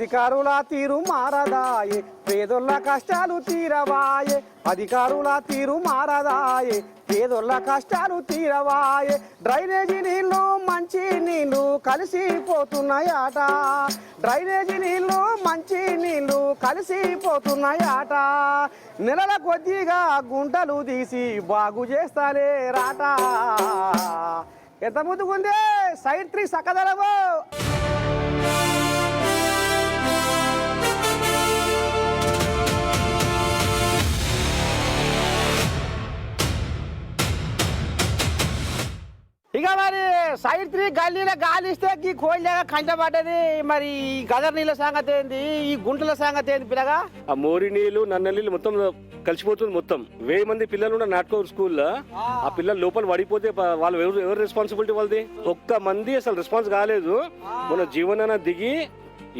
అధికారుల తీరు మారదాయే, పేదోళ్ళ కష్టాలు తీరవాయే. అధికారుల తీరు మారదాయే, పేదోళ్ళ కష్టాలు తీరవాయే. డ్రైనేజీ నీళ్లు మంచి నీళ్లు కలిసిపోతున్నాయట, డ్రైనేజీ నీళ్లు మంచి నీళ్లు కలిసిపోతున్నాయట. నెలల కొద్దిగా గుంటలు తీసి బాగు చేస్తాలే రాట. ఎంత ముందుకుందే సైడ్ 3 సకదలవు. ఇక మరి సైడ్ 3 గల్లీలో గాలి ఇస్తే ఈ కోయిలేగా కంటపడ్డది. మరి ఈ గదర్ నీళ్ళ సంగతి ఏంది, ఈ గుంటల సంగతి ఏంది పిల్లగా? ఆ మోరి నీళ్లు నన్న నీళ్ళు మొత్తం కలిసిపోతుంది. మొత్తం 1000 మంది పిల్లలు ఉన్న నాటకూరు స్కూల్లో ఆ పిల్లలు లోపల పడిపోతే వాళ్ళు ఎవరు రెస్పాన్సిబిలిటీ వాళ్ళది? ఒక్క మంది అసలు రెస్పాన్స్ కాలేదు. మన జీవనాన దిగి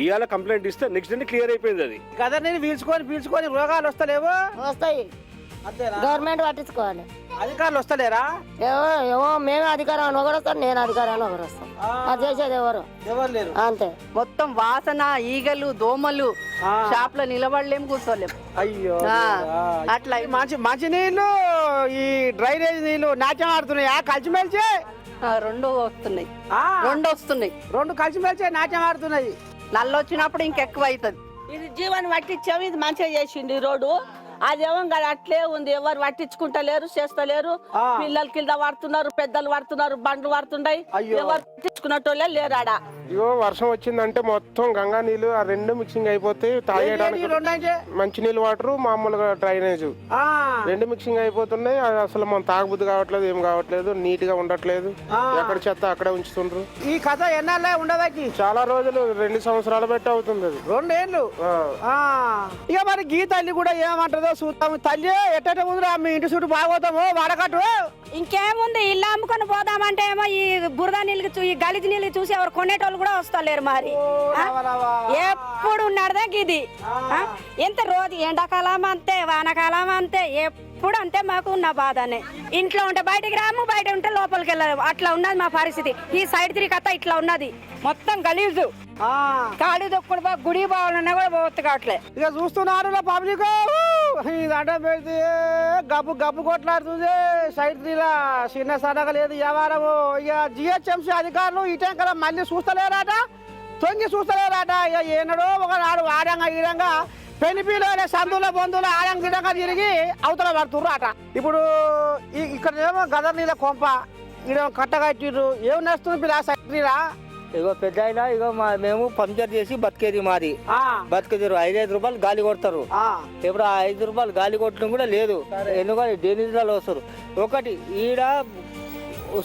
ఇవాళ కంప్లైంట్ ఇస్తే నెక్స్ట్ డే క్లియర్ అయిపోయింది. అది గదర్ నీళ్ళు పీల్చుకొని రోగాలు వస్తలేవు. వస్తాయి, గవర్నమెంట్ పట్టించుకోవాలి. అధికారులు వస్తలేరా? ఏమో మేమే అధికారాన్ని ఒకరు వస్తాం, నేను అధికారాన్ని ఒకరు వస్తాం. అది చేసేది ఎవరు లేరు. అంతే. మొత్తం వాసన, ఈగలు, దోమలు, షాప్ లో నిలబడలేం, కూర్చోలేం. అయ్యో అట్లా మంచి నీళ్లు ఈ డ్రైనేజ్ నీళ్లు నాట్యం ఆడుతున్నాయా? కలిసిమెలిచి రెండు వస్తున్నాయి, రెండు కలిసిమెలిచి నాట్యం ఆడుతున్నాయి. నల్ల వచ్చినప్పుడు ఇంకెక్కువ అవుతుంది. ఇది జీవన్ పట్టించాము, ఇది మంచిగా చేసిండు ఈ రోడ్డు. అదేమో కదా అట్లే ఉంది, ఎవరు పట్టించుకుంటలేరు, చేస్తలేరు. పిల్లలు కింద పడుతున్నారు, పెద్దలు పడుతున్నారు, బండ్లు పడుతున్నాయి, ఎవరు పట్టించుకున్నట్టు లేరు ఆడ. ఇగో వర్షం వచ్చిందంటే మొత్తం గంగా నీళ్లు ఆ రెండు మిక్సింగ్ అయిపోతాయి. తాగేయడానికి మంచి నీళ్ళు వాటర్, మామూలుగా డ్రైనేజ్ రెండు మిక్సింగ్ అయిపోతున్నాయి. అసలు మనం తాగబుద్ధి కావట్లేదు, ఏం కావట్లేదు, నీట్ గా ఉండట్లేదు. ఎక్కడ చెత్త అక్కడే ఉంచుతుండ్రు. ఈ కథ ఎన్నాళ్ళే ఉండదకి? చాలా రోజులు, 2 సంవత్సరాలు బట్టి అవుతుంది. అది 2 ఏళ్ళు. ఇక మరి గీ తల్లి కూడా ఏమంటదో చూద్దాము. తల్లి ఎట్ట ముందు మీ ఇంటి చుట్టూ బాగోతాము వాడకట్టు. ఇంకేముంది, ఇల్లు అమ్ముకొని పోదామంటే ఏమో ఈ బురద నీళ్ళు, ఈ గలీజ్ నీళ్ళు చూసి ఎవరు కొనేటోళ్ళు కూడా వస్తలేరు. మరి ఎప్పుడు ఉన్నదా ఇది? ఎంత రోజు ఎండాకాలం అంతే, వానకాలం అంతే, ఎప్పుడు అంతే. మాకు ఉన్న బాధనే. ఇంట్లో ఉంటే బయటికి రాము, బయట ఉంటే లోపలికి వెళ్ళలేము. అట్లా ఉన్నది మా పరిస్థితి. ఈ సైడ్ 3 కథ ఇట్లా ఉన్నది. మొత్తం గలీజు, కాళ్ళు దొక్కుడు గుడి బావాలన్నా కూడా పోవచ్చు కావట్లే. ఇక చూస్తున్నారు పబ్లిక్, దండ పెడితే గబ్బు కొట్లాడుతుంది. సైడ్ 3 చిన్న సడగ లేదు వ్యవహారము. ఇక జిహెచ్ఎంసీ అధికారులు ఈ టైంకల మళ్ళీ చూస్తలేరాట, తొంగి చూస్తలేరాట. ఇక ఏనాడో ఒకనాడు ఆడంగా ఈడంగా పెనిపిలో సందుల బంధువులు ఆడంగా గిడంగా తిరిగి అవతల పడుతుర్రు అట. ఇప్పుడు ఇక్కడ ఏమో గదర్ నీళ్ళ కొంప, ఈడేమో కట్టగట్టిర్రు. ఏం నడుస్తుంది పిల్ల సైడ్ 3? ఇగో పెద్ద అయినా ఇగో మేము పంచర్ చేసి బతికేది మాది. బతికేది 5 రూపాయలు గాలి కొడతారు. ఇప్పుడు ఆ 5 రూపాయలు గాలి కొట్టడం కూడా లేదు. ఎందుకంటే డేనిజాలు వస్తారు. ఒకటి ఈడ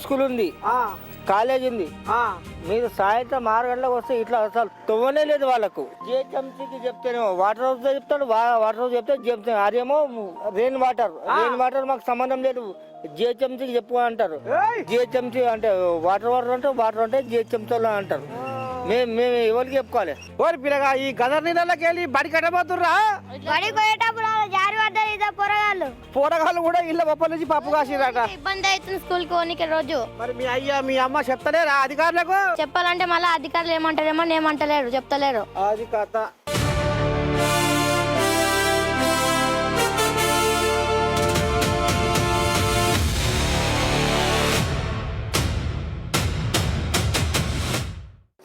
స్కూల్ ఉంది, కాలేజ్ ఉంది. మీరు సాయంత్రం 6 గంటలకు వస్తే ఇట్లా అసలు తవ్వనే లేదు వాళ్ళకు. జిహెచ్ఎంసీకి చెప్తేనేమో వాటర్ హౌస్ చెప్తాడు, వాటర్ హౌస్ చెప్తే అదేమో రెయిన్ వాటర్ మాకు సంబంధం లేదు, జిహెచ్ఎంసీకి చెప్పు అంటారు. జిహెచ్ఎంసీ అంటే వాటర్ అంటే జిహెచ్ఎంసీ అంటారు. మేము ఎవరికి చెప్పుకోవాలి? ఓరి పిల్లగా ఈ గదర్ నీళ్ళకి వెళ్ళి బడి కట్టబోతుర్రా? పోరగాళ్ళు కూడా ఇళ్ళ ఒప్ప నుంచి పప్పు కాసిరట. ఇబ్బంది అవుతుంది స్కూల్ కి పోనీకి రోజు. మరి మీ అయ్యా మీ అమ్మ చెప్తలేరా అధికారులకు? చెప్పాలంటే మళ్ళీ అధికారులు ఏమంటారేమో ఏమంటలేరు, చెప్తలేరు. అది కథ.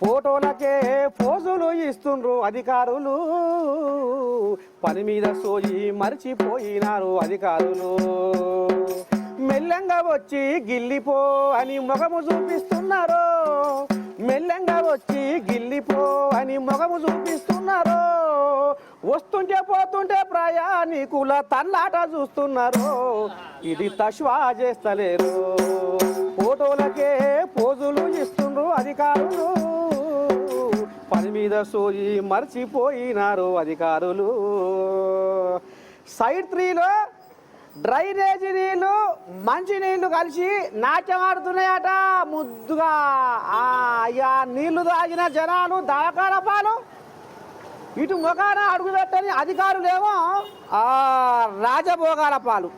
ఫోటోలకే పోజులు ఇస్తుండ్రు అధికారులు, పని మీద సోయి మర్చిపోయినారు అధికారులు. మెల్లంగా వచ్చి గిల్లిపో అని మొగము చూపిస్తున్నారు, మెల్లంగా వచ్చి గిల్లిపో అని మొగము చూపిస్తున్నారు. వస్తుంటే పోతుంటే ప్రయాణికుల తల్లాట చూస్తున్నారు, ఇది తష్వా చేస్తలేరు. ఫోటోలకే పోజులు ఇస్తుండ్రు అధికారులు, పని మీద సోయి మర్చిపోయినారు అధికారులు. సైడ్ 3లో డ్రైనేజీ నీళ్లు మంచి నీళ్లు కలిసి నాట్యం ఆడుతున్నాయట ముద్దుగా. అయ్యా నీళ్లు తాగిన జనాలు దాకాల పాలు, ఇటు మొగాన అడుగు పెట్టని అధికారులేమో రాజభోగాల పాలు.